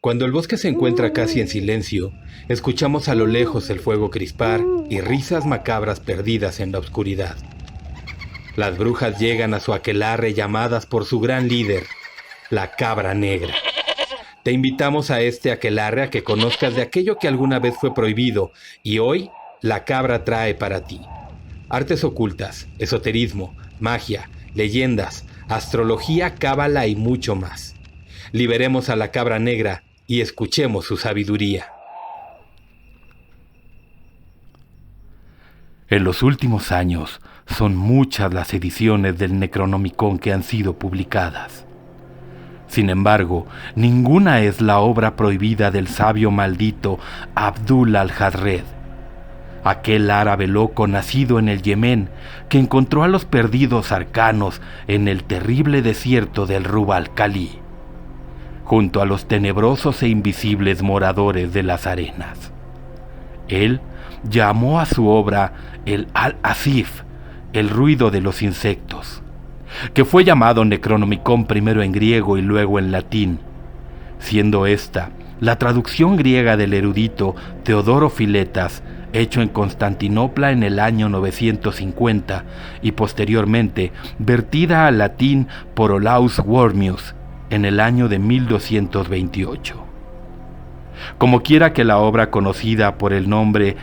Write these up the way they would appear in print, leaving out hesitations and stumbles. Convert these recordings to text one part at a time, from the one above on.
Cuando el bosque se encuentra casi en silencio, escuchamos a lo lejos el fuego crispar y risas macabras perdidas en la oscuridad. Las brujas llegan a su aquelarre llamadas por su gran líder, la Cabra Negra. Te invitamos a este aquelarre a que conozcas de aquello que alguna vez fue prohibido y hoy la cabra trae para ti. Artes ocultas, esoterismo, magia, leyendas, astrología, cábala y mucho más. Liberemos a la Cabra Negra y escuchemos su sabiduría. En los últimos años son muchas las ediciones del Necronomicon que han sido publicadas. Sin embargo, ninguna es la obra prohibida del sabio maldito Abdul al-Jadred, aquel árabe loco nacido en el Yemen que encontró a los perdidos arcanos en el terrible desierto del Rub al-Khali, junto a los tenebrosos e invisibles moradores de las arenas. Él llamó a su obra el Al-Asif, el ruido de los insectos, que fue llamado Necronomicon primero en griego y luego en latín, siendo esta la traducción griega del erudito Teodoro Filetas, hecho en Constantinopla en el año 950 y posteriormente vertida al latín por Olaus Wormius en el año de 1228. Como quiera que la obra conocida por el nombre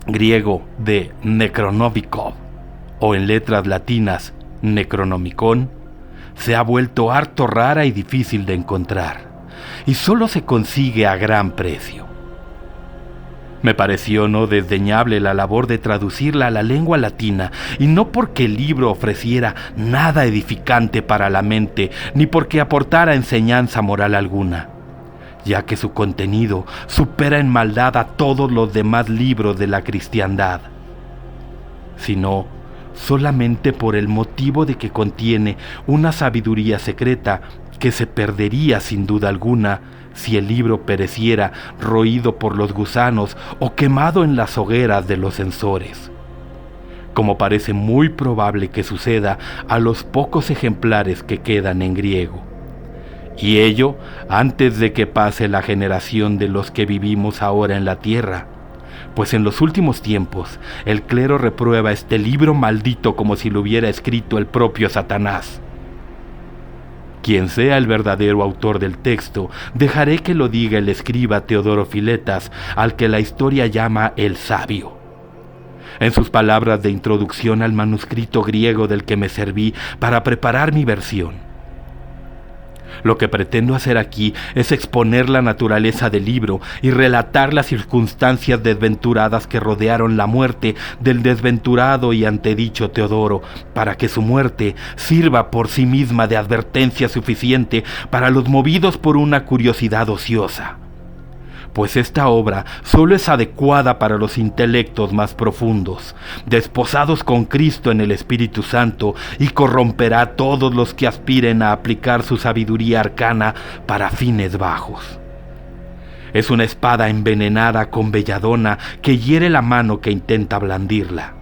griego de Necronomicon o en letras latinas Necronomicon, se ha vuelto harto rara y difícil de encontrar, y solo se consigue a gran precio. Me pareció no desdeñable la labor de traducirla a la lengua latina, y no porque el libro ofreciera nada edificante para la mente, ni porque aportara enseñanza moral alguna, ya que su contenido supera en maldad a todos los demás libros de la cristiandad, sino solamente por el motivo de que contiene una sabiduría secreta que se perdería sin duda alguna si el libro pereciera roído por los gusanos o quemado en las hogueras de los censores, como parece muy probable que suceda a los pocos ejemplares que quedan en griego, y ello antes de que pase la generación de los que vivimos ahora en la tierra, pues en los últimos tiempos el clero reprueba este libro maldito como si lo hubiera escrito el propio Satanás. Quien sea el verdadero autor del texto, dejaré que lo diga el escriba Teodoro Filetas, al que la historia llama el Sabio. En sus palabras de introducción al manuscrito griego del que me serví para preparar mi versión. Lo que pretendo hacer aquí es exponer la naturaleza del libro y relatar las circunstancias desventuradas que rodearon la muerte del desventurado y antedicho Teodoro, para que su muerte sirva por sí misma de advertencia suficiente para los movidos por una curiosidad ociosa. Pues esta obra solo es adecuada para los intelectos más profundos, desposados con Cristo en el Espíritu Santo, y corromperá a todos los que aspiren a aplicar su sabiduría arcana para fines bajos. Es una espada envenenada con belladona que hiere la mano que intenta blandirla.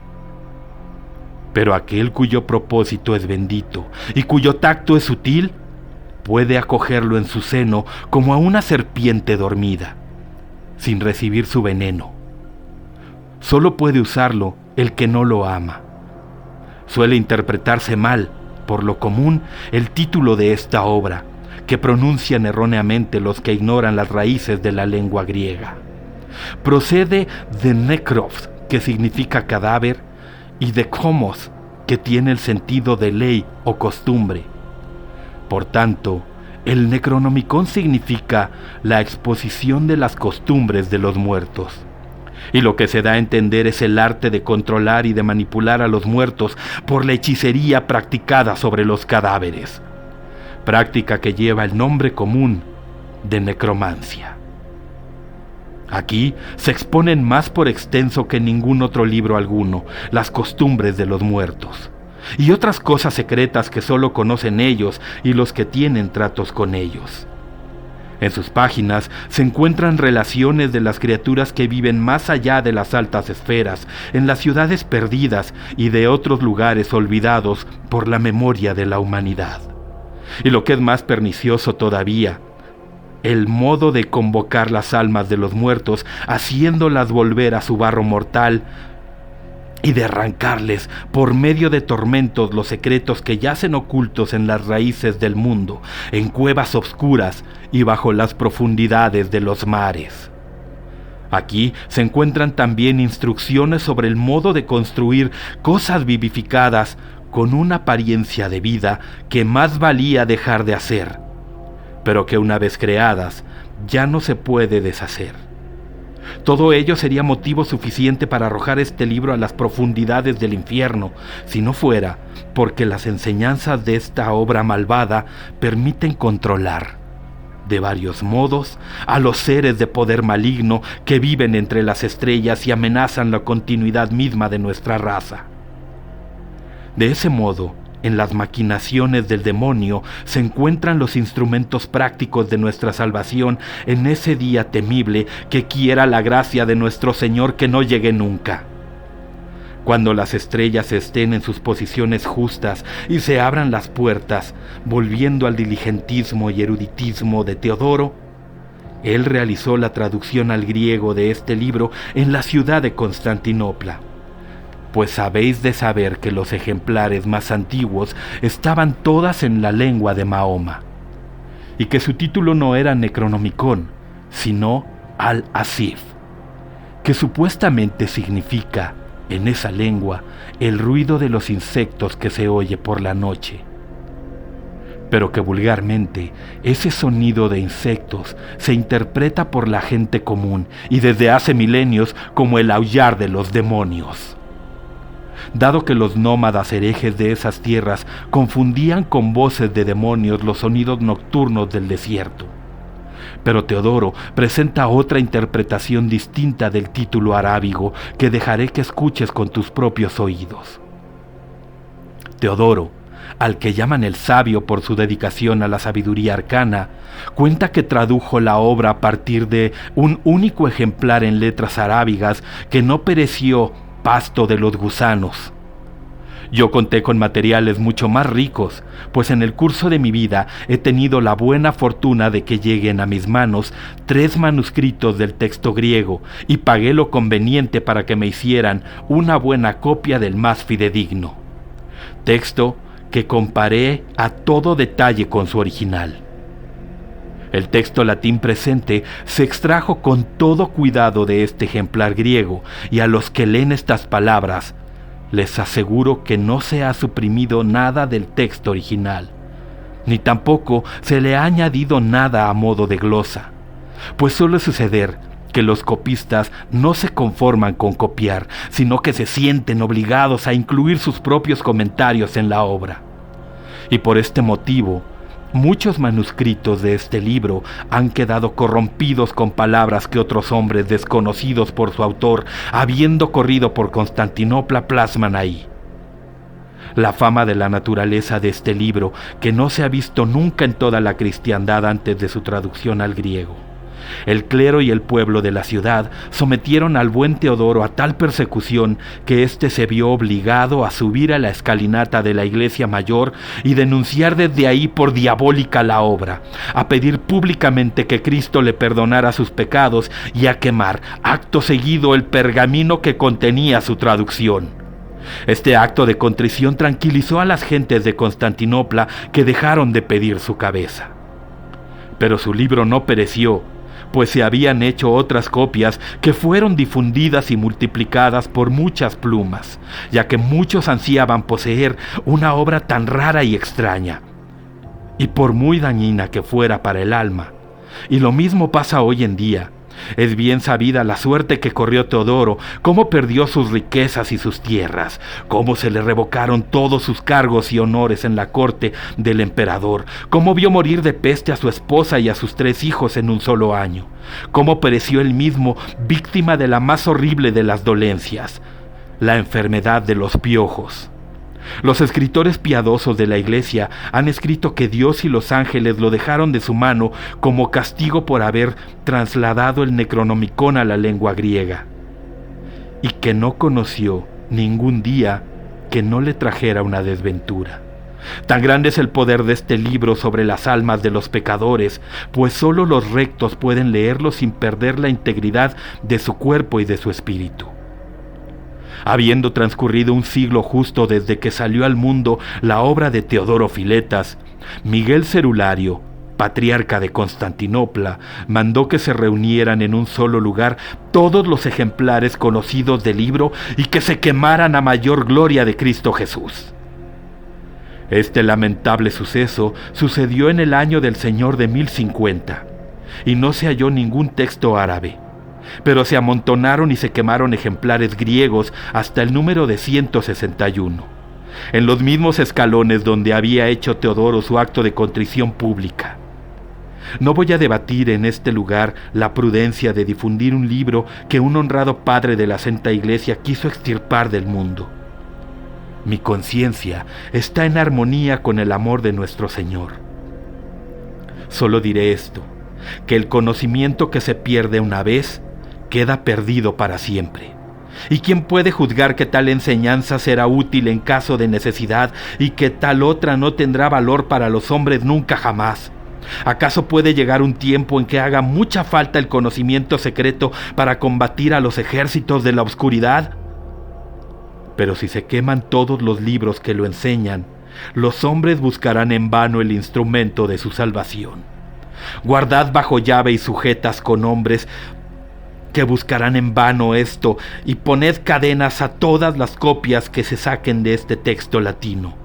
Pero aquel cuyo propósito es bendito y cuyo tacto es sutil, puede acogerlo en su seno como a una serpiente dormida, sin recibir su veneno. Solo puede usarlo el que no lo ama. Suele interpretarse mal, por lo común, el título de esta obra, que pronuncian erróneamente los que ignoran las raíces de la lengua griega. Procede de nekros, que significa cadáver, y de komos, que tiene el sentido de ley o costumbre. Por tanto, el Necronomicon significa la exposición de las costumbres de los muertos. Y lo que se da a entender es el arte de controlar y de manipular a los muertos por la hechicería practicada sobre los cadáveres. Práctica que lleva el nombre común de necromancia. Aquí se exponen más por extenso que en ningún otro libro alguno las costumbres de los muertos y otras cosas secretas que solo conocen ellos y los que tienen tratos con ellos. En sus páginas se encuentran relaciones de las criaturas que viven más allá de las altas esferas, en las ciudades perdidas y de otros lugares olvidados por la memoria de la humanidad. Y lo que es más pernicioso todavía, el modo de convocar las almas de los muertos, haciéndolas volver a su barro mortal, y de arrancarles por medio de tormentos los secretos que yacen ocultos en las raíces del mundo, en cuevas obscuras y bajo las profundidades de los mares. Aquí se encuentran también instrucciones sobre el modo de construir cosas vivificadas con una apariencia de vida que más valía dejar de hacer, pero que una vez creadas ya no se puede deshacer. Todo ello sería motivo suficiente para arrojar este libro a las profundidades del infierno, si no fuera porque las enseñanzas de esta obra malvada permiten controlar, de varios modos, a los seres de poder maligno que viven entre las estrellas y amenazan la continuidad misma de nuestra raza. De ese modo, en las maquinaciones del demonio se encuentran los instrumentos prácticos de nuestra salvación en ese día temible que quiera la gracia de nuestro Señor que no llegue nunca. Cuando las estrellas estén en sus posiciones justas y se abran las puertas, volviendo al diligentismo y eruditismo de Teodoro, él realizó la traducción al griego de este libro en la ciudad de Constantinopla. Pues habéis de saber que los ejemplares más antiguos estaban todas en la lengua de Mahoma, y que su título no era Necronomicon, sino Al-Asif, que supuestamente significa, en esa lengua, el ruido de los insectos que se oye por la noche, pero que vulgarmente ese sonido de insectos se interpreta por la gente común y desde hace milenios como el aullar de los demonios. Dado que los nómadas herejes de esas tierras confundían con voces de demonios los sonidos nocturnos del desierto. Pero Teodoro presenta otra interpretación distinta del título arábigo que dejaré que escuches con tus propios oídos. Teodoro, al que llaman el sabio por su dedicación a la sabiduría arcana, cuenta que tradujo la obra a partir de un único ejemplar en letras arábigas que no pereció pasto de los gusanos. Yo conté con materiales mucho más ricos, pues en el curso de mi vida he tenido la buena fortuna de que lleguen a mis manos 3 manuscritos del texto griego y pagué lo conveniente para que me hicieran una buena copia del más fidedigno. Texto que comparé a todo detalle con su original. El texto latín presente se extrajo con todo cuidado de este ejemplar griego, y a los que leen estas palabras, les aseguro que no se ha suprimido nada del texto original, ni tampoco se le ha añadido nada a modo de glosa, pues suele suceder que los copistas no se conforman con copiar, sino que se sienten obligados a incluir sus propios comentarios en la obra. Y por este motivo, muchos manuscritos de este libro han quedado corrompidos con palabras que otros hombres desconocidos por su autor, habiendo corrido por Constantinopla, plasman ahí. La fama de la naturaleza de este libro, que no se ha visto nunca en toda la cristiandad antes de su traducción al griego. El clero y el pueblo de la ciudad sometieron al buen Teodoro a tal persecución que éste se vio obligado a subir a la escalinata de la iglesia mayor y denunciar desde ahí por diabólica la obra, a pedir públicamente que Cristo le perdonara sus pecados y a quemar acto seguido el pergamino que contenía su traducción. Este acto de contrición tranquilizó a las gentes de Constantinopla, que dejaron de pedir su cabeza. Pero su libro no pereció, pues se habían hecho otras copias que fueron difundidas y multiplicadas por muchas plumas, ya que muchos ansiaban poseer una obra tan rara y extraña, y por muy dañina que fuera para el alma. Y lo mismo pasa hoy en día. Es bien sabida la suerte que corrió Teodoro, cómo perdió sus riquezas y sus tierras, cómo se le revocaron todos sus cargos y honores en la corte del emperador, cómo vio morir de peste a su esposa y a sus 3 hijos en un solo año, cómo pereció él mismo víctima de la más horrible de las dolencias, la enfermedad de los piojos. Los escritores piadosos de la iglesia han escrito que Dios y los ángeles lo dejaron de su mano como castigo por haber trasladado el Necronomicon a la lengua griega, y que no conoció ningún día que no le trajera una desventura, Tan grande es el poder de este libro sobre las almas de los pecadores, pues solo los rectos pueden leerlo sin perder la integridad de su cuerpo y de su espíritu. Habiendo transcurrido un siglo justo desde que salió al mundo la obra de Teodoro Filetas, Miguel Cerulario, patriarca de Constantinopla, mandó que se reunieran en un solo lugar todos los ejemplares conocidos del libro y que se quemaran a mayor gloria de Cristo Jesús. Este lamentable suceso sucedió en el año del Señor de 1050, y no se halló ningún texto árabe, pero se amontonaron y se quemaron ejemplares griegos hasta el número de 161, en los mismos escalones donde había hecho Teodoro su acto de contrición pública. No voy a debatir en este lugar la prudencia de difundir un libro que un honrado padre de la Santa Iglesia quiso extirpar del mundo. Mi conciencia está en armonía con el amor de nuestro Señor. Solo diré esto, que el conocimiento que se pierde una vez queda perdido para siempre. ¿Y quién puede juzgar que tal enseñanza será útil en caso de necesidad y que tal otra no tendrá valor para los hombres nunca jamás? ¿Acaso puede llegar un tiempo en que haga mucha falta el conocimiento secreto para combatir a los ejércitos de la oscuridad? Pero si se queman todos los libros que lo enseñan, los hombres buscarán en vano el instrumento de su salvación. Guardad bajo llave y sujetas con hombres que buscarán en vano esto, y poned cadenas a todas las copias que se saquen de este texto latino.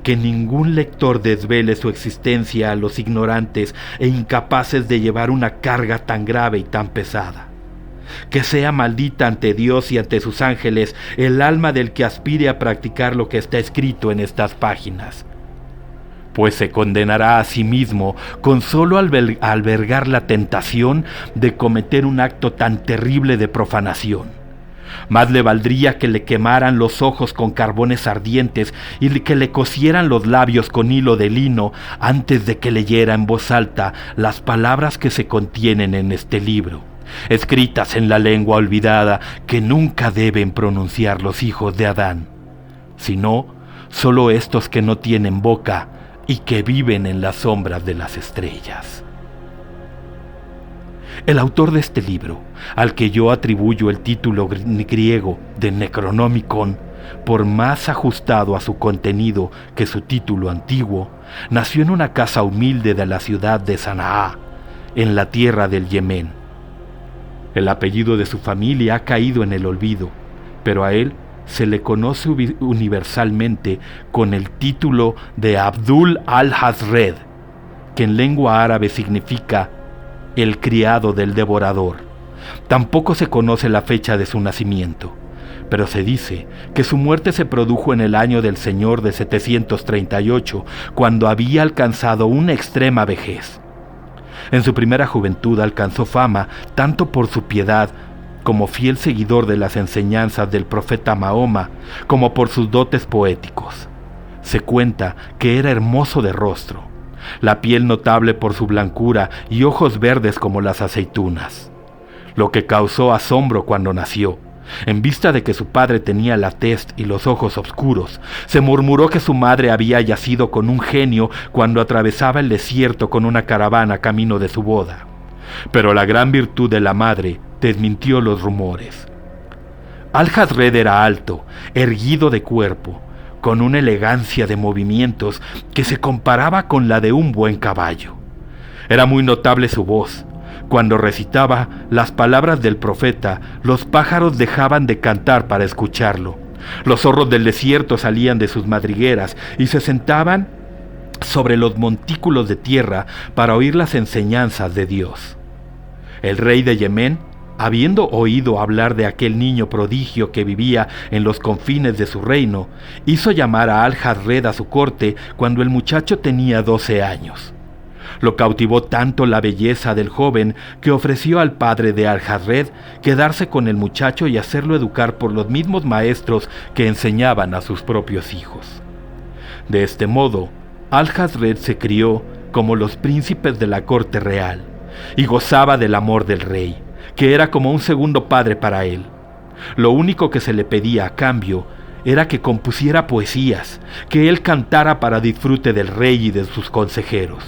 Que ningún lector desvele su existencia a los ignorantes e incapaces de llevar una carga tan grave y tan pesada. Que sea maldita ante Dios y ante sus ángeles el alma del que aspire a practicar lo que está escrito en estas páginas, pues se condenará a sí mismo con solo albergar la tentación de cometer un acto tan terrible de profanación. Más le valdría que le quemaran los ojos con carbones ardientes y que le cosieran los labios con hilo de lino antes de que leyera en voz alta las palabras que se contienen en este libro, escritas en la lengua olvidada que nunca deben pronunciar los hijos de Adán, sino solo estos que no tienen boca y que viven en las sombras de las estrellas. El autor de este libro, al que yo atribuyo el título griego de Necronomicon, por más ajustado a su contenido que su título antiguo, nació en una casa humilde de la ciudad de Sanaa, en la tierra del Yemen. El apellido de su familia ha caído en el olvido, pero a él se le conoce universalmente con el título de Abdul al-Hazred, que en lengua árabe significa el criado del devorador. Tampoco se conoce la fecha de su nacimiento, pero se dice que su muerte se produjo en el año del Señor de 738, cuando había alcanzado una extrema vejez. En su primera juventud alcanzó fama tanto por su piedad como fiel seguidor de las enseñanzas del profeta Mahoma, como por sus dotes poéticos. Se cuenta que era hermoso de rostro, la piel notable por su blancura y ojos verdes como las aceitunas, lo que causó asombro cuando nació. En vista de que su padre tenía la tez y los ojos oscuros, se murmuró que su madre había yacido con un genio cuando atravesaba el desierto con una caravana camino de su boda. Pero la gran virtud de la madre desmintió los rumores. Al-Hazred era alto, erguido de cuerpo, con una elegancia de movimientos que se comparaba con la de un buen caballo. Era muy notable su voz. Cuando recitaba las palabras del profeta, los pájaros dejaban de cantar para escucharlo. Los zorros del desierto salían de sus madrigueras y se sentaban sobre los montículos de tierra para oír las enseñanzas de Dios. El rey de Yemen, habiendo oído hablar de aquel niño prodigio que vivía en los confines de su reino, hizo llamar a Al-Hazred a su corte cuando el muchacho tenía 12 años. Lo cautivó tanto la belleza del joven que ofreció al padre de Al-Hazred quedarse con el muchacho y hacerlo educar por los mismos maestros que enseñaban a sus propios hijos. De este modo, Al-Hazred se crió como los príncipes de la corte real y gozaba del amor del rey, que era como un segundo padre para él. Lo único que se le pedía a cambio era que compusiera poesías, que él cantara para disfrute del rey y de sus consejeros.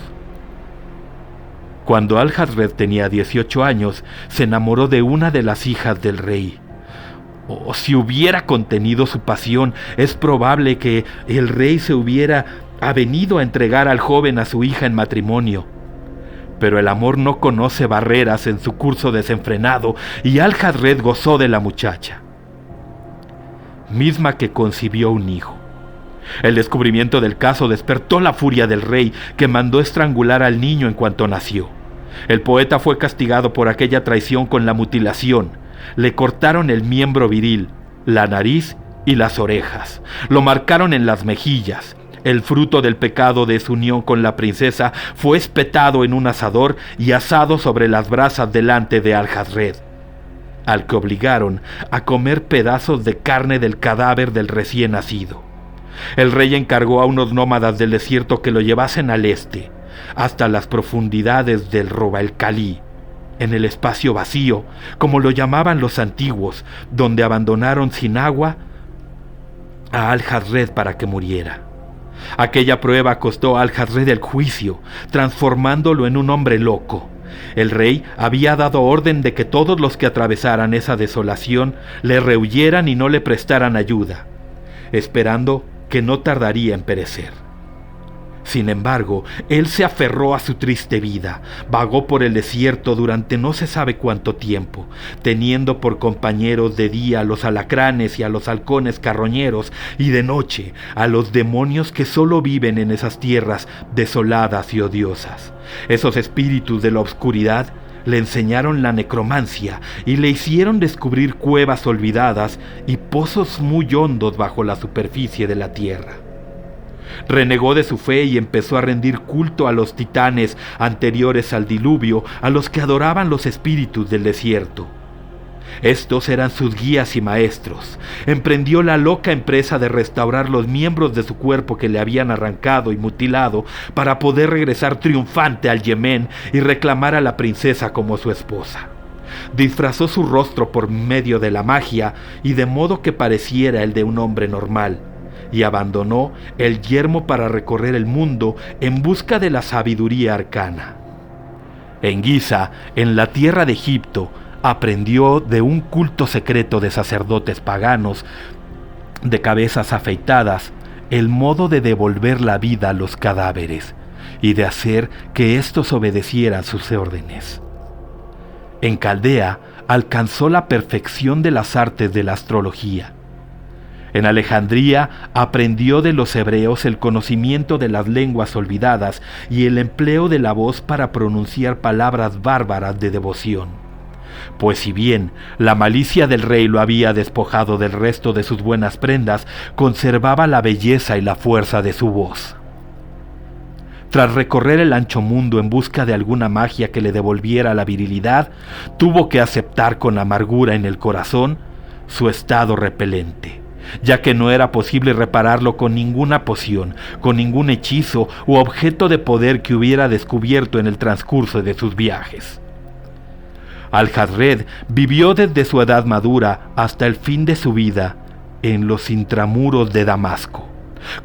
Cuando Alhazred tenía 18 años, se enamoró de una de las hijas del rey. Si hubiera contenido su pasión, es probable que el rey se hubiera avenido a entregar al joven a su hija en matrimonio. Pero el amor no conoce barreras en su curso desenfrenado, y Alhazred gozó de la muchacha, misma que concibió un hijo. El descubrimiento del caso despertó la furia del rey, que mandó estrangular al niño en cuanto nació. El poeta fue castigado por aquella traición con la mutilación. Le cortaron el miembro viril, la nariz y las orejas. Lo marcaron en las mejillas. El fruto del pecado de su unión con la princesa fue espetado en un asador y asado sobre las brasas delante de Alhazred, al que obligaron a comer pedazos de carne del cadáver del recién nacido. El rey encargó a unos nómadas del desierto que lo llevasen al este, hasta las profundidades del Robael-Cali, en el espacio vacío, como lo llamaban los antiguos, donde abandonaron sin agua a Alhazred para que muriera. Aquella prueba costó a Alhazred el juicio, transformándolo en un hombre loco. El rey había dado orden de que todos los que atravesaran esa desolación le rehuyeran y no le prestaran ayuda, esperando que no tardaría en perecer. Sin embargo, él se aferró a su triste vida, vagó por el desierto durante no se sabe cuánto tiempo, teniendo por compañeros de día a los alacranes y a los halcones carroñeros, y de noche a los demonios que solo viven en esas tierras desoladas y odiosas. Esos espíritus de la oscuridad le enseñaron la necromancia y le hicieron descubrir cuevas olvidadas y pozos muy hondos bajo la superficie de la tierra. Renegó de su fe y empezó a rendir culto a los titanes anteriores al diluvio, a los que adoraban los espíritus del desierto. Estos eran sus guías y maestros. Emprendió la loca empresa de restaurar los miembros de su cuerpo que le habían arrancado y mutilado para poder regresar triunfante al Yemen y reclamar a la princesa como su esposa. Disfrazó su rostro por medio de la magia y de modo que pareciera el de un hombre normal, y abandonó el yermo para recorrer el mundo en busca de la sabiduría arcana. En Giza, en la tierra de Egipto, aprendió de un culto secreto de sacerdotes paganos, de cabezas afeitadas, el modo de devolver la vida a los cadáveres y de hacer que éstos obedecieran sus órdenes. En Caldea alcanzó la perfección de las artes de la astrología. En Alejandría aprendió de los hebreos el conocimiento de las lenguas olvidadas y el empleo de la voz para pronunciar palabras bárbaras de devoción. Pues si bien la malicia del rey lo había despojado del resto de sus buenas prendas, conservaba la belleza y la fuerza de su voz. Tras recorrer el ancho mundo en busca de alguna magia que le devolviera la virilidad, tuvo que aceptar con amargura en el corazón su estado repelente, ya que no era posible repararlo con ninguna poción, con ningún hechizo u objeto de poder que hubiera descubierto en el transcurso de sus viajes. Alhazred vivió desde su edad madura hasta el fin de su vida en los intramuros de Damasco,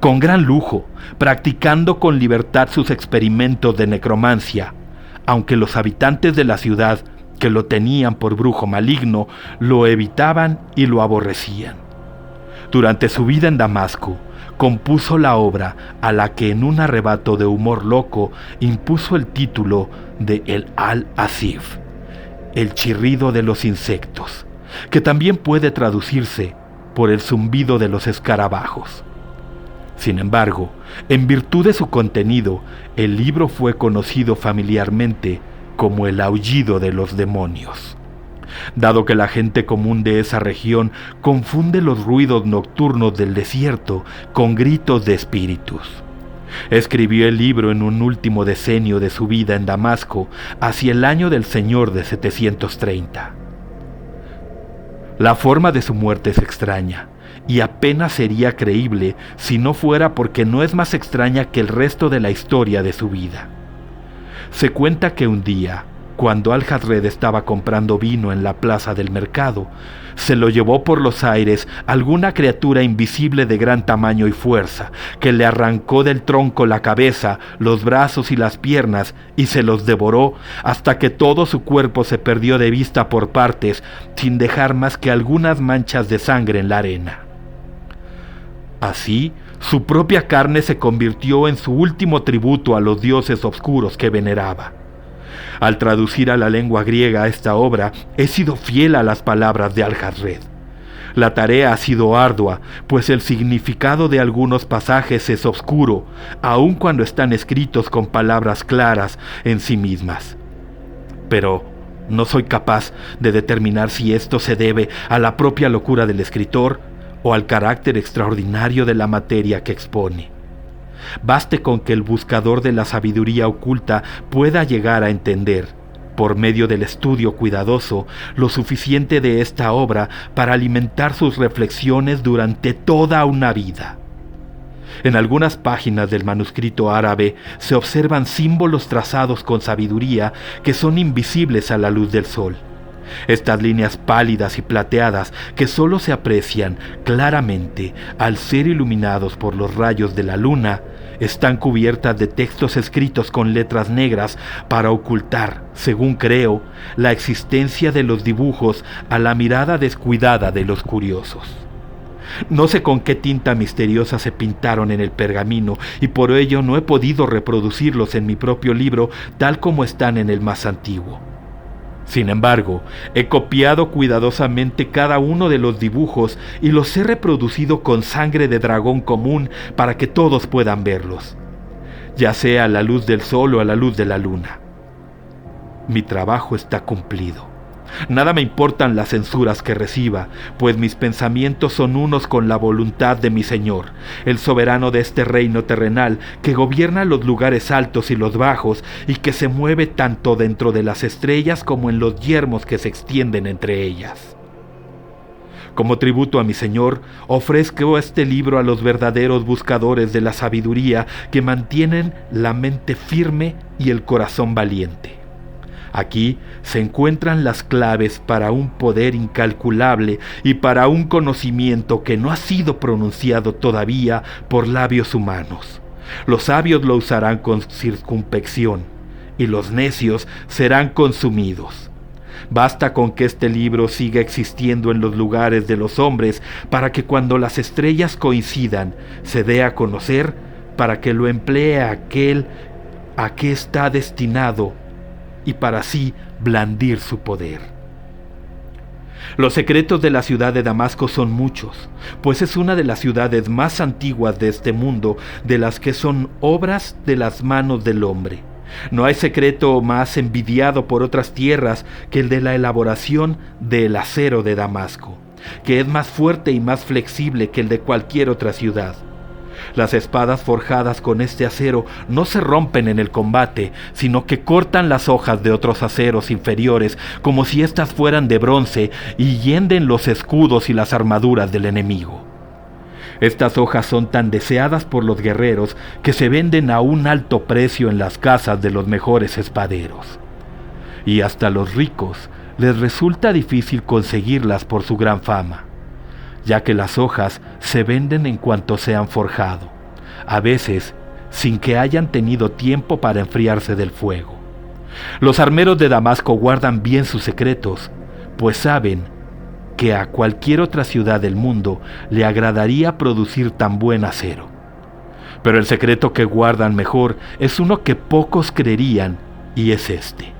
con gran lujo, practicando con libertad sus experimentos de necromancia, aunque los habitantes de la ciudad, que lo tenían por brujo maligno, lo evitaban y lo aborrecían. Durante su vida en Damasco, compuso la obra a la que en un arrebato de humor loco impuso el título de El Al-Asif, el chirrido de los insectos, que también puede traducirse por el zumbido de los escarabajos. Sin embargo, en virtud de su contenido, el libro fue conocido familiarmente como el aullido de los demonios, dado que la gente común de esa región confunde los ruidos nocturnos del desierto con gritos de espíritus. Escribió el libro en un último decenio de su vida en Damasco, hacia el año del Señor de 730. La forma de su muerte es extraña, y apenas sería creíble si no fuera porque no es más extraña que el resto de la historia de su vida. Se cuenta que un día, cuando Al-Jadred estaba comprando vino en la plaza del mercado, se lo llevó por los aires alguna criatura invisible de gran tamaño y fuerza, que le arrancó del tronco la cabeza, los brazos y las piernas, y se los devoró hasta que todo su cuerpo se perdió de vista por partes, sin dejar más que algunas manchas de sangre en la arena. Así, su propia carne se convirtió en su último tributo a los dioses oscuros que veneraba. Al traducir a la lengua griega esta obra, he sido fiel a las palabras de Al-Jadred. La tarea ha sido ardua, pues el significado de algunos pasajes es oscuro, aun cuando están escritos con palabras claras en sí mismas. Pero no soy capaz de determinar si esto se debe a la propia locura del escritor o al carácter extraordinario de la materia que expone. Baste con que el buscador de la sabiduría oculta pueda llegar a entender, por medio del estudio cuidadoso, lo suficiente de esta obra para alimentar sus reflexiones durante toda una vida. En algunas páginas del manuscrito árabe se observan símbolos trazados con sabiduría que son invisibles a la luz del sol. Estas líneas pálidas y plateadas que solo se aprecian claramente al ser iluminados por los rayos de la luna, están cubiertas de textos escritos con letras negras para ocultar, según creo, la existencia de los dibujos a la mirada descuidada de los curiosos. No sé con qué tinta misteriosa se pintaron en el pergamino y por ello no he podido reproducirlos en mi propio libro tal como están en el más antiguo. Sin embargo, he copiado cuidadosamente cada uno de los dibujos y los he reproducido con sangre de dragón común para que todos puedan verlos, ya sea a la luz del sol o a la luz de la luna. Mi trabajo está cumplido. Nada me importan las censuras que reciba, pues mis pensamientos son unos con la voluntad de mi Señor, el soberano de este reino terrenal, que gobierna los lugares altos y los bajos, y que se mueve tanto dentro de las estrellas como en los yermos que se extienden entre ellas. Como tributo a mi Señor, ofrezco este libro a los verdaderos buscadores de la sabiduría que mantienen la mente firme y el corazón valiente. Aquí se encuentran las claves para un poder incalculable y para un conocimiento que no ha sido pronunciado todavía por labios humanos. Los sabios lo usarán con circunspección y los necios serán consumidos. Basta con que este libro siga existiendo en los lugares de los hombres para que cuando las estrellas coincidan se dé a conocer, para que lo emplee aquel a que está destinado y para así blandir su poder. Los secretos de la ciudad de Damasco son muchos, pues es una de las ciudades más antiguas de este mundo, de las que son obras de las manos del hombre. No hay secreto más envidiado por otras tierras que el de la elaboración del acero de Damasco, que es más fuerte y más flexible que el de cualquier otra ciudad. Las espadas forjadas con este acero no se rompen en el combate, sino que cortan las hojas de otros aceros inferiores como si éstas fueran de bronce y hienden los escudos y las armaduras del enemigo. Estas hojas son tan deseadas por los guerreros que se venden a un alto precio en las casas de los mejores espaderos. Y hasta los ricos les resulta difícil conseguirlas por su gran fama, ya que las hojas se venden en cuanto se han forjado, a veces sin que hayan tenido tiempo para enfriarse del fuego. Los armeros de Damasco guardan bien sus secretos, pues saben que a cualquier otra ciudad del mundo le agradaría producir tan buen acero. Pero el secreto que guardan mejor es uno que pocos creerían, y es este.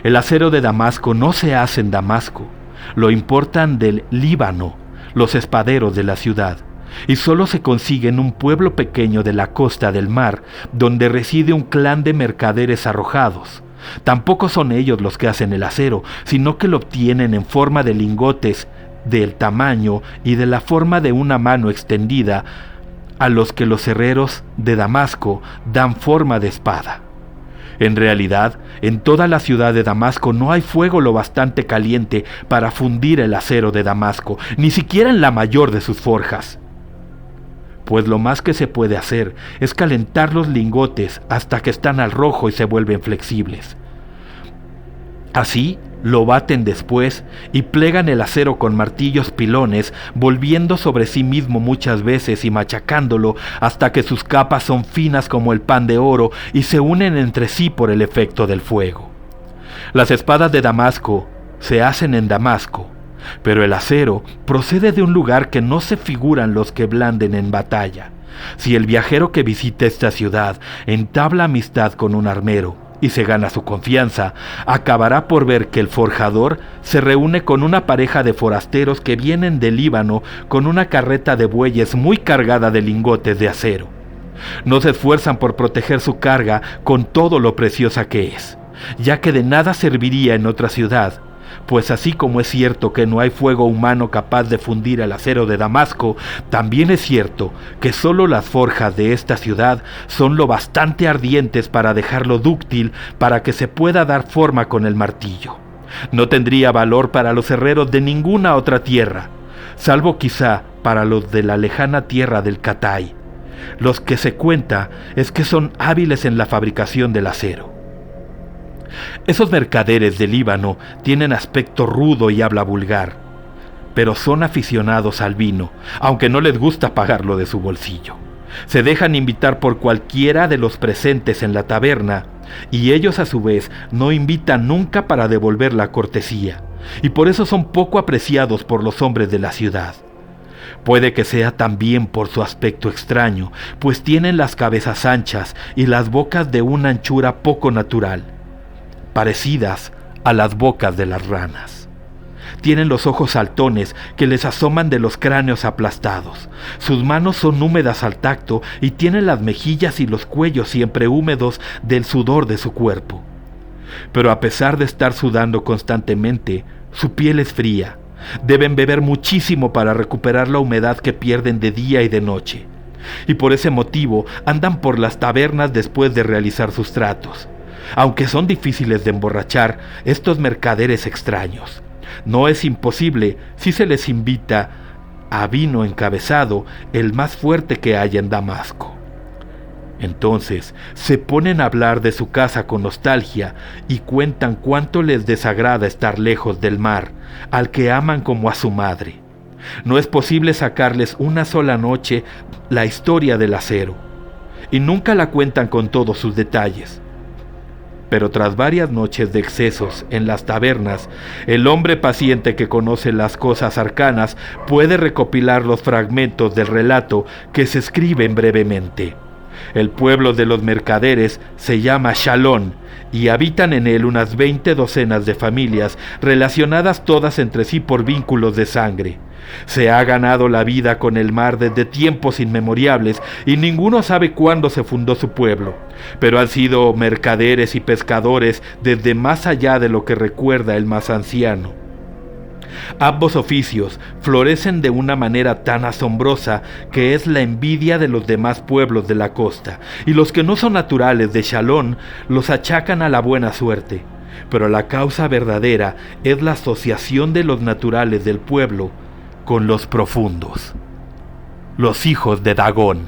El acero de Damasco no se hace en Damasco, lo importan del Líbano los espaderos de la ciudad, y solo se consigue en un pueblo pequeño de la costa del mar, donde reside un clan de mercaderes arrojados. Tampoco son ellos los que hacen el acero, sino que lo obtienen en forma de lingotes del tamaño y de la forma de una mano extendida, a los que los herreros de Damasco dan forma de espada. En realidad, en toda la ciudad de Damasco no hay fuego lo bastante caliente para fundir el acero de Damasco, ni siquiera en la mayor de sus forjas. Pues lo más que se puede hacer es calentar los lingotes hasta que están al rojo y se vuelven flexibles. Así lo baten después y plegan el acero con martillos pilones, volviendo sobre sí mismo muchas veces y machacándolo hasta que sus capas son finas como el pan de oro y se unen entre sí por el efecto del fuego. Las espadas de Damasco se hacen en Damasco, pero el acero procede de un lugar que no se figuran los que blanden en batalla. Si el viajero que visite esta ciudad entabla amistad con un armero y se gana su confianza, acabará por ver que el forjador se reúne con una pareja de forasteros que vienen del Líbano con una carreta de bueyes muy cargada de lingotes de acero. No se esfuerzan por proteger su carga con todo lo preciosa que es, ya que de nada serviría en otra ciudad, pues así como es cierto que no hay fuego humano capaz de fundir el acero de Damasco, también es cierto que solo las forjas de esta ciudad son lo bastante ardientes para dejarlo dúctil para que se pueda dar forma con el martillo. No tendría valor para los herreros de ninguna otra tierra, salvo quizá para los de la lejana tierra del Catay. Los que se cuenta es que son hábiles en la fabricación del acero. Esos mercaderes del Líbano tienen aspecto rudo y habla vulgar, pero son aficionados al vino, aunque no les gusta pagarlo de su bolsillo. Se dejan invitar por cualquiera de los presentes en la taberna, y ellos a su vez no invitan nunca para devolver la cortesía, y por eso son poco apreciados por los hombres de la ciudad. Puede que sea también por su aspecto extraño, pues tienen las cabezas anchas y las bocas de una anchura poco natural, parecidas a las bocas de las ranas. Tienen los ojos saltones que les asoman de los cráneos aplastados. Sus manos son húmedas al tacto y tienen las mejillas y los cuellos siempre húmedos del sudor de su cuerpo. Pero a pesar de estar sudando constantemente, su piel es fría. Deben beber muchísimo para recuperar la humedad que pierden de día y de noche. Y por ese motivo andan por las tabernas después de realizar sus tratos. Aunque son difíciles de emborrachar, estos mercaderes extraños, no es imposible si se les invita a vino encabezado, el más fuerte que haya en Damasco. Entonces se ponen a hablar de su casa con nostalgia y cuentan cuánto les desagrada estar lejos del mar, al que aman como a su madre. No es posible sacarles una sola noche la historia del acero, y nunca la cuentan con todos sus detalles. Pero tras varias noches de excesos en las tabernas, el hombre paciente que conoce las cosas arcanas puede recopilar los fragmentos del relato que se escriben brevemente. El pueblo de los mercaderes se llama Shalón y habitan en él unas 20 docenas de familias relacionadas todas entre sí por vínculos de sangre. Se ha ganado la vida con el mar desde tiempos inmemoriales y ninguno sabe cuándo se fundó su pueblo, pero han sido mercaderes y pescadores desde más allá de lo que recuerda el más anciano. Ambos oficios florecen de una manera tan asombrosa que es la envidia de los demás pueblos de la costa, y los que no son naturales de Shalón los achacan a la buena suerte, pero la causa verdadera es la asociación de los naturales del pueblo con los profundos, los hijos de Dagón,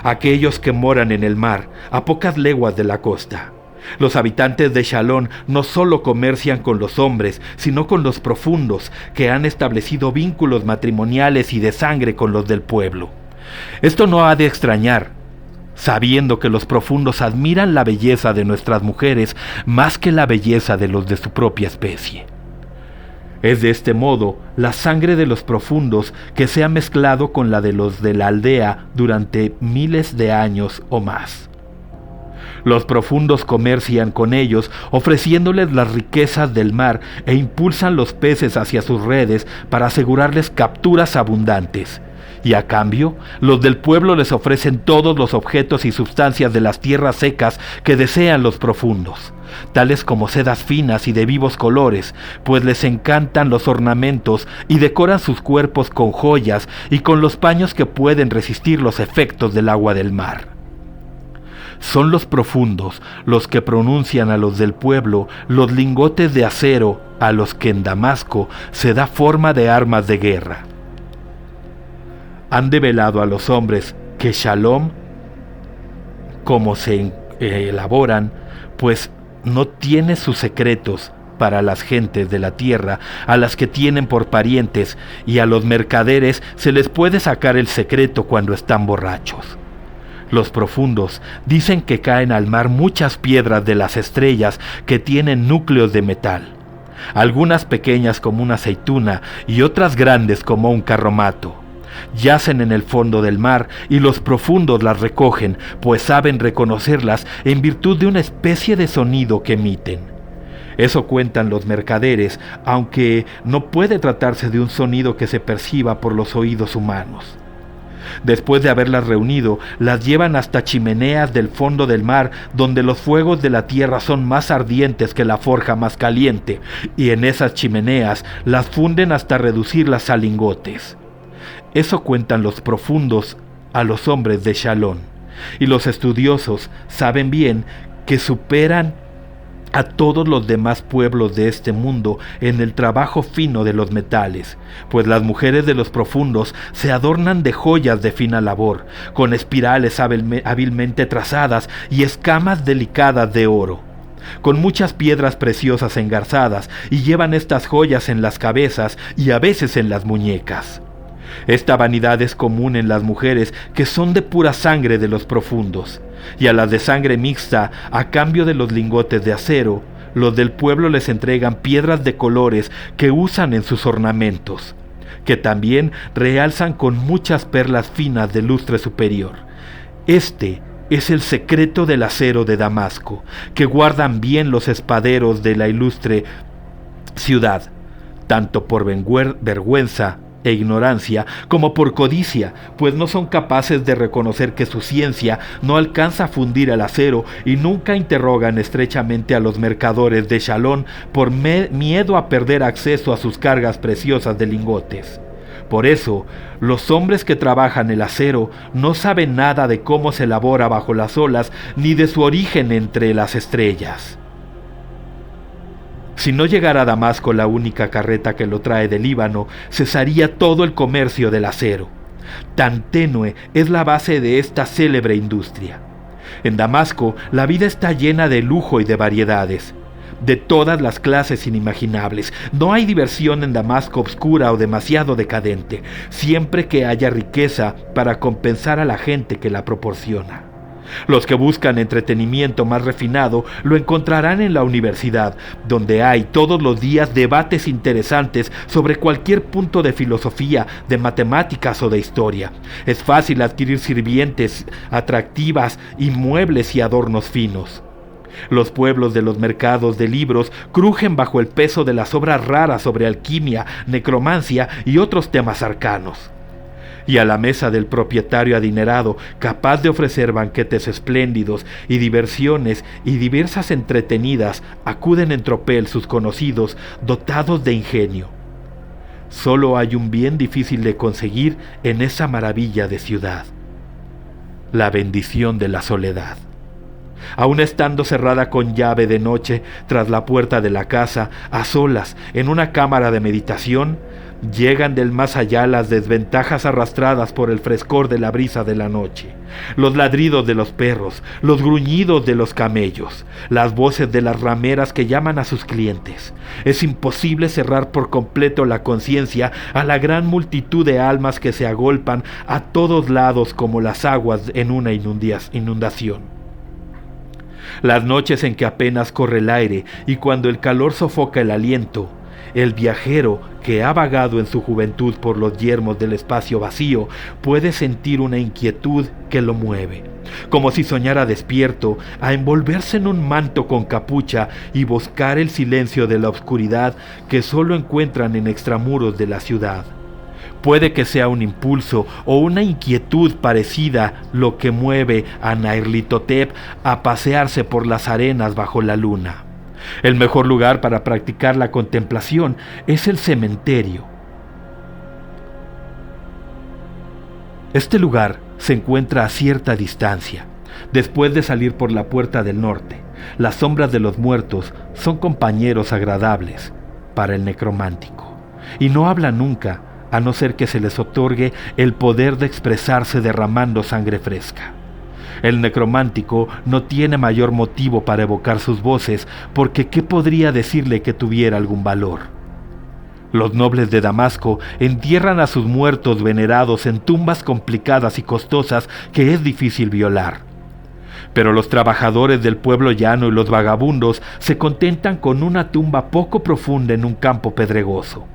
aquellos que moran en el mar a pocas leguas de la costa. Los habitantes de Shalón no solo comercian con los hombres, sino con los profundos, que han establecido vínculos matrimoniales y de sangre con los del pueblo. Esto no ha de extrañar, sabiendo que los profundos admiran la belleza de nuestras mujeres más que la belleza de los de su propia especie. Es de este modo la sangre de los profundos que se ha mezclado con la de los de la aldea durante miles de años o más. Los profundos comercian con ellos, ofreciéndoles las riquezas del mar e impulsan los peces hacia sus redes para asegurarles capturas abundantes. Y a cambio, los del pueblo les ofrecen todos los objetos y sustancias de las tierras secas que desean los profundos, tales como sedas finas y de vivos colores, pues les encantan los ornamentos y decoran sus cuerpos con joyas y con los paños que pueden resistir los efectos del agua del mar. Son los profundos los que pronuncian a los del pueblo los lingotes de acero a los que en Damasco se da forma de armas de guerra. Han develado a los hombres que Shalom, como se elaboran, pues no tiene sus secretos para las gentes de la tierra, a las que tienen por parientes, y a los mercaderes se les puede sacar el secreto cuando están borrachos. Los profundos dicen que caen al mar muchas piedras de las estrellas que tienen núcleos de metal, algunas pequeñas como una aceituna y otras grandes como un carromato. Yacen en el fondo del mar y los profundos las recogen, pues saben reconocerlas en virtud de una especie de sonido que emiten. Eso cuentan los mercaderes, aunque no puede tratarse de un sonido que se perciba por los oídos humanos. Después de haberlas reunido, las llevan hasta chimeneas del fondo del mar, donde los fuegos de la tierra son más ardientes que la forja más caliente, y en esas chimeneas las funden hasta reducirlas a lingotes. Eso cuentan los profundos a los hombres de Shalón, y los estudiosos saben bien que superan a todos los demás pueblos de este mundo en el trabajo fino de los metales, pues las mujeres de los profundos se adornan de joyas de fina labor, con espirales hábilmente trazadas y escamas delicadas de oro, con muchas piedras preciosas engarzadas, y llevan estas joyas en las cabezas y a veces en las muñecas. Esta vanidad es común en las mujeres que son de pura sangre de los profundos, y a las de sangre mixta, a cambio de los lingotes de acero, los del pueblo les entregan piedras de colores que usan en sus ornamentos, que también realzan con muchas perlas finas de lustre superior. Este es el secreto del acero de Damasco, que guardan bien los espaderos de la ilustre ciudad, tanto por vergüenza e ignorancia, como por codicia, pues no son capaces de reconocer que su ciencia no alcanza a fundir el acero, y nunca interrogan estrechamente a los mercadores de Shalón por miedo a perder acceso a sus cargas preciosas de lingotes. Por eso, los hombres que trabajan el acero no saben nada de cómo se elabora bajo las olas, ni de su origen entre las estrellas. Si no llegara a Damasco la única carreta que lo trae del Líbano, cesaría todo el comercio del acero. Tan tenue es la base de esta célebre industria. En Damasco la vida está llena de lujo y de variedades, de todas las clases inimaginables. No hay diversión en Damasco obscura o demasiado decadente, siempre que haya riqueza para compensar a la gente que la proporciona. Los que buscan entretenimiento más refinado lo encontrarán en la universidad, donde hay todos los días debates interesantes sobre cualquier punto de filosofía, de matemáticas o de historia. Es fácil adquirir sirvientes atractivas y muebles y adornos finos. Los pueblos de los mercados de libros crujen bajo el peso de las obras raras sobre alquimia, necromancia y otros temas arcanos. Y a la mesa del propietario adinerado, capaz de ofrecer banquetes espléndidos y diversiones y diversas entretenidas, acuden en tropel sus conocidos, dotados de ingenio. Solo hay un bien difícil de conseguir en esa maravilla de ciudad: la bendición de la soledad. Aun estando cerrada con llave de noche tras la puerta de la casa, a solas, en una cámara de meditación, llegan del más allá las desventajas arrastradas por el frescor de la brisa de la noche, los ladridos de los perros, los gruñidos de los camellos, las voces de las rameras que llaman a sus clientes. Es imposible cerrar por completo la conciencia a la gran multitud de almas que se agolpan a todos lados como las aguas en una inundación. Las noches en que apenas corre el aire y cuando el calor sofoca el aliento, el viajero que ha vagado en su juventud por los yermos del espacio vacío puede sentir una inquietud que lo mueve, como si soñara despierto, a envolverse en un manto con capucha y buscar el silencio de la oscuridad que solo encuentran en extramuros de la ciudad. Puede que sea un impulso o una inquietud parecida lo que mueve a Nyarlathotep a pasearse por las arenas bajo la luna. El mejor lugar para practicar la contemplación es el cementerio. Este lugar se encuentra a cierta distancia. Después de salir por la puerta del norte, las sombras de los muertos son compañeros agradables para el necromántico, y no hablan nunca, a no ser que se les otorgue el poder de expresarse derramando sangre fresca. El necromántico no tiene mayor motivo para evocar sus voces, porque ¿qué podría decirle que tuviera algún valor? Los nobles de Damasco entierran a sus muertos venerados en tumbas complicadas y costosas que es difícil violar. Pero los trabajadores del pueblo llano y los vagabundos se contentan con una tumba poco profunda en un campo pedregoso.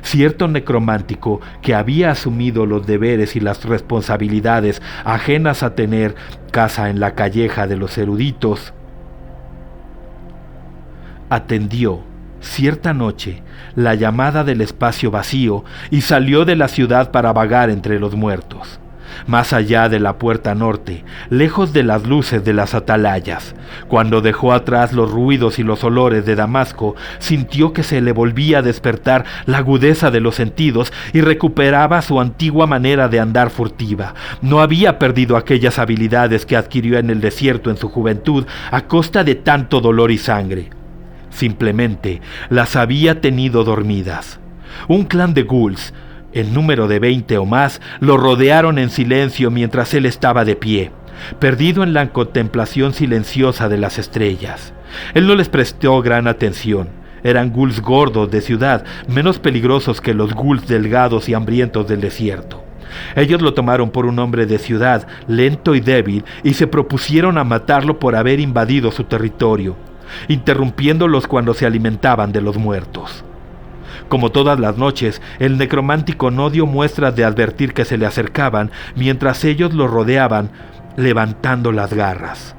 Cierto necromántico que había asumido los deberes y las responsabilidades ajenas a tener casa en la calleja de los eruditos, atendió cierta noche la llamada del espacio vacío y salió de la ciudad para vagar entre los muertos. Más allá de la puerta norte, lejos de las luces de las atalayas, cuando dejó atrás los ruidos y los olores de Damasco, sintió que se le volvía a despertar la agudeza de los sentidos y recuperaba su antigua manera de andar furtiva. No había perdido aquellas habilidades que adquirió en el desierto en su juventud a costa de tanto dolor y sangre. Simplemente las había tenido dormidas. Un clan de ghouls, en número de 20 o más, lo rodearon en silencio mientras él estaba de pie, perdido en la contemplación silenciosa de las estrellas. Él no les prestó gran atención. Eran ghouls gordos de ciudad, menos peligrosos que los ghouls delgados y hambrientos del desierto. Ellos lo tomaron por un hombre de ciudad, lento y débil, y se propusieron a matarlo por haber invadido su territorio, interrumpiéndolos cuando se alimentaban de los muertos. Como todas las noches, el necromántico no dio muestras de advertir que se le acercaban mientras ellos lo rodeaban, levantando las garras.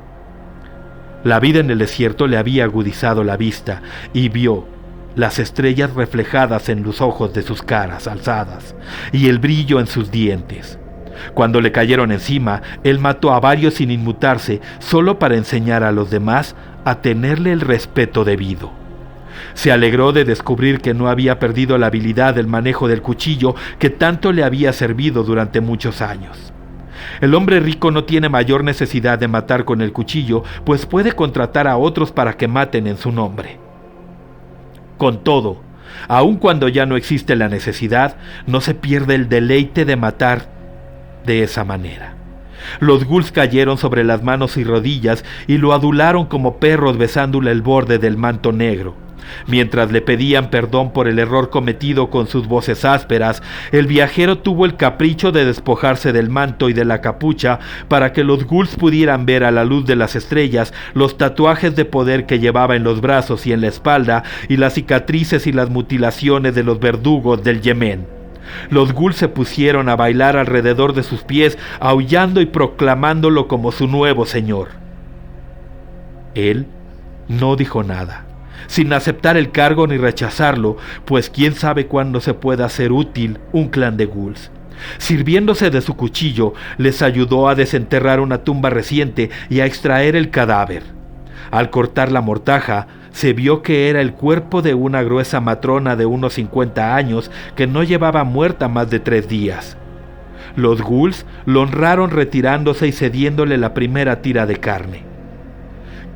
La vida en el desierto le había agudizado la vista y vio las estrellas reflejadas en los ojos de sus caras alzadas y el brillo en sus dientes. Cuando le cayeron encima, él mató a varios sin inmutarse, solo para enseñar a los demás a tenerle el respeto debido. Se alegró de descubrir que no había perdido la habilidad del manejo del cuchillo que tanto le había servido durante muchos años. El hombre rico no tiene mayor necesidad de matar con el cuchillo, pues puede contratar a otros para que maten en su nombre. Con todo, aun cuando ya no existe la necesidad, no se pierde el deleite de matar de esa manera. Los ghouls cayeron sobre las manos y rodillas y lo adularon como perros besándole el borde del manto negro. Mientras le pedían perdón por el error cometido con sus voces ásperas, el viajero tuvo el capricho de despojarse del manto y de la capucha para que los ghouls pudieran ver a la luz de las estrellas los tatuajes de poder que llevaba en los brazos y en la espalda y las cicatrices y las mutilaciones de los verdugos del Yemen. Los ghouls se pusieron a bailar alrededor de sus pies, aullando y proclamándolo como su nuevo señor. Él no dijo nada, sin aceptar el cargo ni rechazarlo, pues quién sabe cuándo se pueda hacer útil un clan de ghouls. Sirviéndose de su cuchillo, les ayudó a desenterrar una tumba reciente y a extraer el cadáver. Al cortar la mortaja, se vio que era el cuerpo de una gruesa matrona de unos 50 años que no llevaba muerta más de 3 días. Los ghouls lo honraron retirándose y cediéndole la primera tira de carne.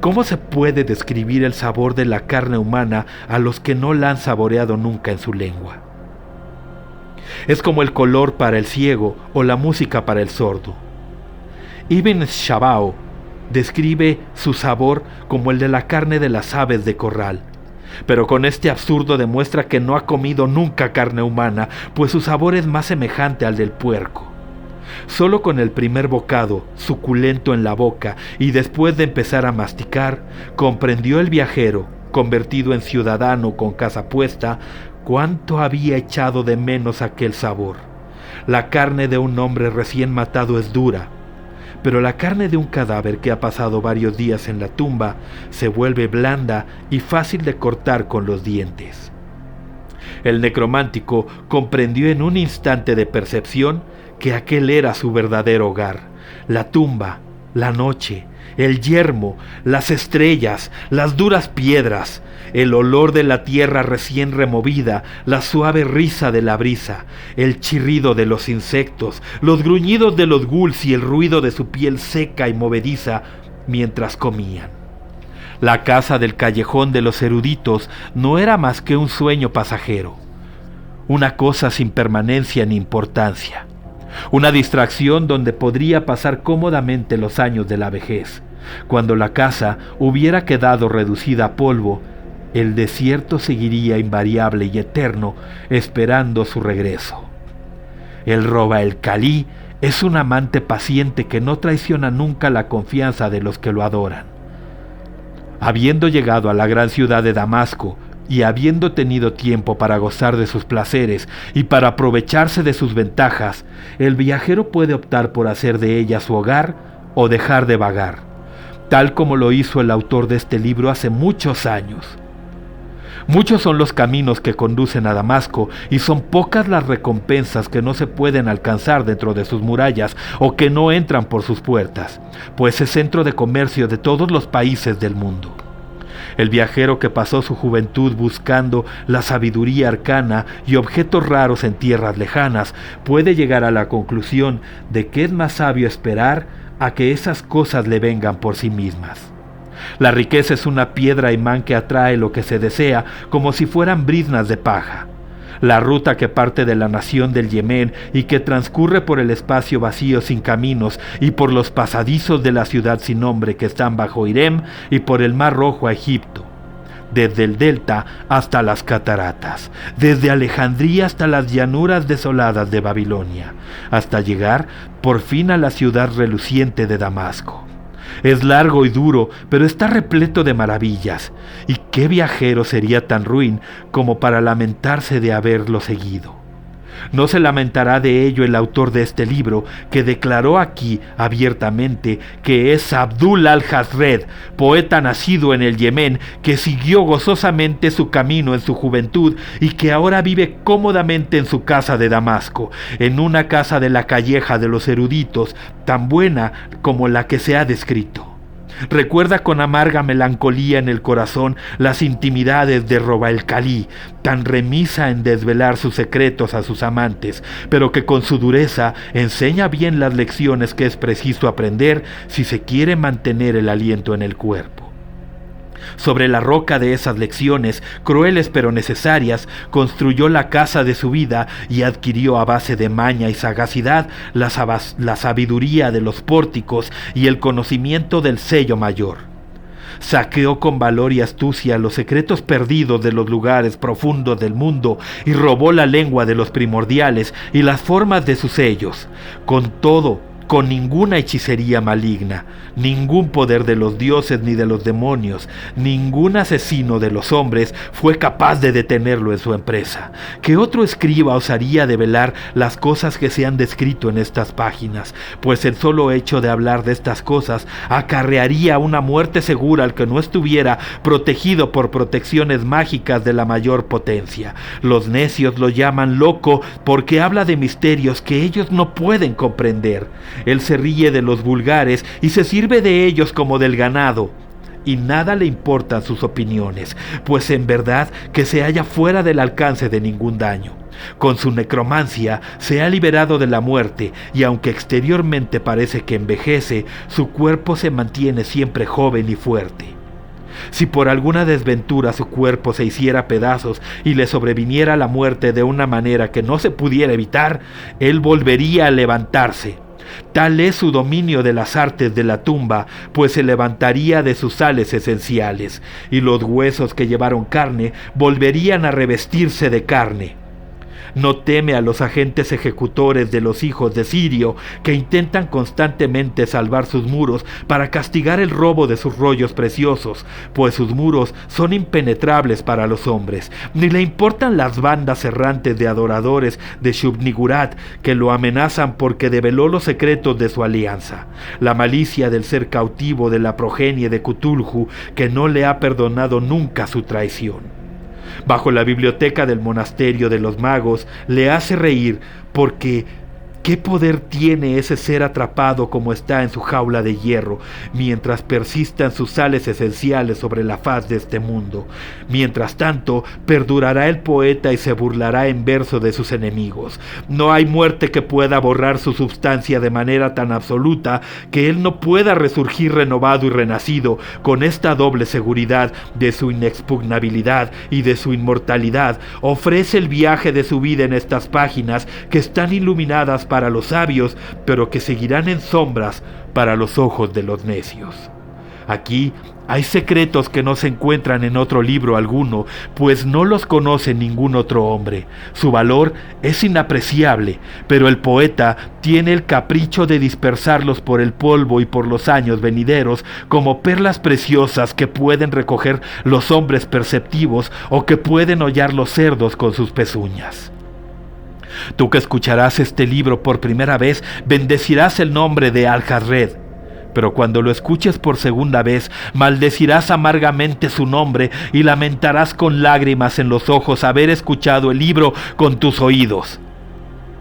¿Cómo se puede describir el sabor de la carne humana a los que no la han saboreado nunca en su lengua? Es como el color para el ciego o la música para el sordo. Ibn Shabao describe su sabor como el de la carne de las aves de corral, pero con este absurdo demuestra que no ha comido nunca carne humana, pues su sabor es más semejante al del puerco. Solo con el primer bocado, suculento en la boca, y después de empezar a masticar, comprendió el viajero, convertido en ciudadano con casa puesta, cuánto había echado de menos aquel sabor. La carne de un hombre recién matado es dura, pero la carne de un cadáver que ha pasado varios días en la tumba se vuelve blanda y fácil de cortar con los dientes. El necromántico comprendió en un instante de percepción que aquel era su verdadero hogar, la tumba, la noche, el yermo, las estrellas, las duras piedras, el olor de la tierra recién removida, la suave risa de la brisa, el chirrido de los insectos, los gruñidos de los ghouls y el ruido de su piel seca y movediza mientras comían. La casa del callejón de los eruditos no era más que un sueño pasajero, una cosa sin permanencia ni importancia. Una distracción donde podría pasar cómodamente los años de la vejez. Cuando la casa hubiera quedado reducida a polvo, el desierto seguiría invariable y eterno, esperando su regreso. El Roba el Khalí es un amante paciente que no traiciona nunca la confianza de los que lo adoran. Habiendo llegado a la gran ciudad de Damasco, y habiendo tenido tiempo para gozar de sus placeres y para aprovecharse de sus ventajas, el viajero puede optar por hacer de ella su hogar o dejar de vagar, tal como lo hizo el autor de este libro hace muchos años. Muchos son los caminos que conducen a Damasco y son pocas las recompensas que no se pueden alcanzar dentro de sus murallas o que no entran por sus puertas, pues es centro de comercio de todos los países del mundo. El viajero que pasó su juventud buscando la sabiduría arcana y objetos raros en tierras lejanas puede llegar a la conclusión de que es más sabio esperar a que esas cosas le vengan por sí mismas. La riqueza es una piedra imán que atrae lo que se desea como si fueran briznas de paja. La ruta que parte de la nación del Yemen y que transcurre por el espacio vacío sin caminos y por los pasadizos de la ciudad sin nombre que están bajo Irem y por el Mar Rojo a Egipto, desde el delta hasta las cataratas, desde Alejandría hasta las llanuras desoladas de Babilonia, hasta llegar por fin a la ciudad reluciente de Damasco. Es largo y duro, pero está repleto de maravillas. ¿Y qué viajero sería tan ruin como para lamentarse de haberlo seguido? No se lamentará de ello el autor de este libro, que declaró aquí abiertamente que es Abdul al-Hazred, poeta nacido en el Yemen, que siguió gozosamente su camino en su juventud y que ahora vive cómodamente en su casa de Damasco, en una casa de la calleja de los eruditos, tan buena como la que se ha descrito. Recuerda con amarga melancolía en el corazón las intimidades de Roba el Khalí, tan remisa en desvelar sus secretos a sus amantes, pero que con su dureza enseña bien las lecciones que es preciso aprender si se quiere mantener el aliento en el cuerpo. Sobre la roca de esas lecciones, crueles pero necesarias, construyó la casa de su vida y adquirió a base de maña y sagacidad la sabiduría de los pórticos y el conocimiento del sello mayor. Saqueó con valor y astucia los secretos perdidos de los lugares profundos del mundo y robó la lengua de los primordiales y las formas de sus sellos. Con todo, con ninguna hechicería maligna, ningún poder de los dioses ni de los demonios, ningún asesino de los hombres fue capaz de detenerlo en su empresa. ¿Qué otro escriba osaría develar las cosas que se han descrito en estas páginas? Pues el solo hecho de hablar de estas cosas acarrearía una muerte segura al que no estuviera protegido por protecciones mágicas de la mayor potencia. Los necios lo llaman loco porque habla de misterios que ellos no pueden comprender. Él se ríe de los vulgares y se sirve de ellos como del ganado, y nada le importan sus opiniones, pues en verdad que se halla fuera del alcance de ningún daño. Con su necromancia se ha liberado de la muerte, y aunque exteriormente parece que envejece, su cuerpo se mantiene siempre joven y fuerte. Si por alguna desventura su cuerpo se hiciera pedazos y le sobreviniera la muerte de una manera que no se pudiera evitar, él volvería a levantarse. Tal es su dominio de las artes de la tumba, pues se levantaría de sus sales esenciales, y los huesos que llevaron carne volverían a revestirse de carne. No teme a los agentes ejecutores de los hijos de Sirio, que intentan constantemente salvar sus muros para castigar el robo de sus rollos preciosos, pues sus muros son impenetrables para los hombres. Ni le importan las bandas errantes de adoradores de Shub-Nigurat que lo amenazan porque develó los secretos de su alianza. La malicia del ser cautivo de la progenie de Cthulhu, que no le ha perdonado nunca su traición. Bajo la biblioteca del monasterio de los magos le hace reír porque ¿qué poder tiene ese ser atrapado como está en su jaula de hierro, mientras persistan sus sales esenciales sobre la faz de este mundo? Mientras tanto, perdurará el poeta y se burlará en verso de sus enemigos. No hay muerte que pueda borrar su substancia de manera tan absoluta que él no pueda resurgir renovado y renacido con esta doble seguridad de su inexpugnabilidad y de su inmortalidad. Ofrece el viaje de su vida en estas páginas que están iluminadas para los sabios, pero que seguirán en sombras para los ojos de los necios. Aquí hay secretos que no se encuentran en otro libro alguno, pues no los conoce ningún otro hombre. Su valor es inapreciable, pero el poeta tiene el capricho de dispersarlos por el polvo y por los años venideros como perlas preciosas que pueden recoger los hombres perceptivos o que pueden hollar los cerdos con sus pezuñas. Tú que escucharás este libro por primera vez, bendecirás el nombre de Alhazred, pero cuando lo escuches por segunda vez, maldecirás amargamente su nombre y lamentarás con lágrimas en los ojos haber escuchado el libro con tus oídos.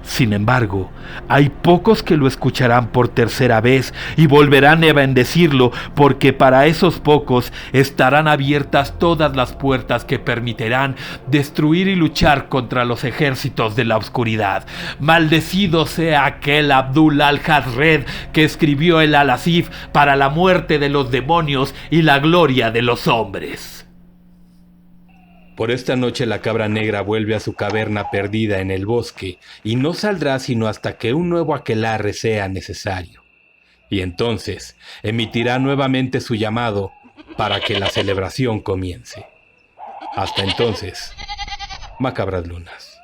Sin embargo, hay pocos que lo escucharán por tercera vez y volverán a bendecirlo, porque para esos pocos estarán abiertas todas las puertas que permitirán destruir y luchar contra los ejércitos de la oscuridad. Maldecido sea aquel Abdul al-Hazred que escribió el Al-Asif para la muerte de los demonios y la gloria de los hombres. Por esta noche la cabra negra vuelve a su caverna perdida en el bosque y no saldrá sino hasta que un nuevo aquelarre sea necesario. Y entonces emitirá nuevamente su llamado para que la celebración comience. Hasta entonces, macabras lunas.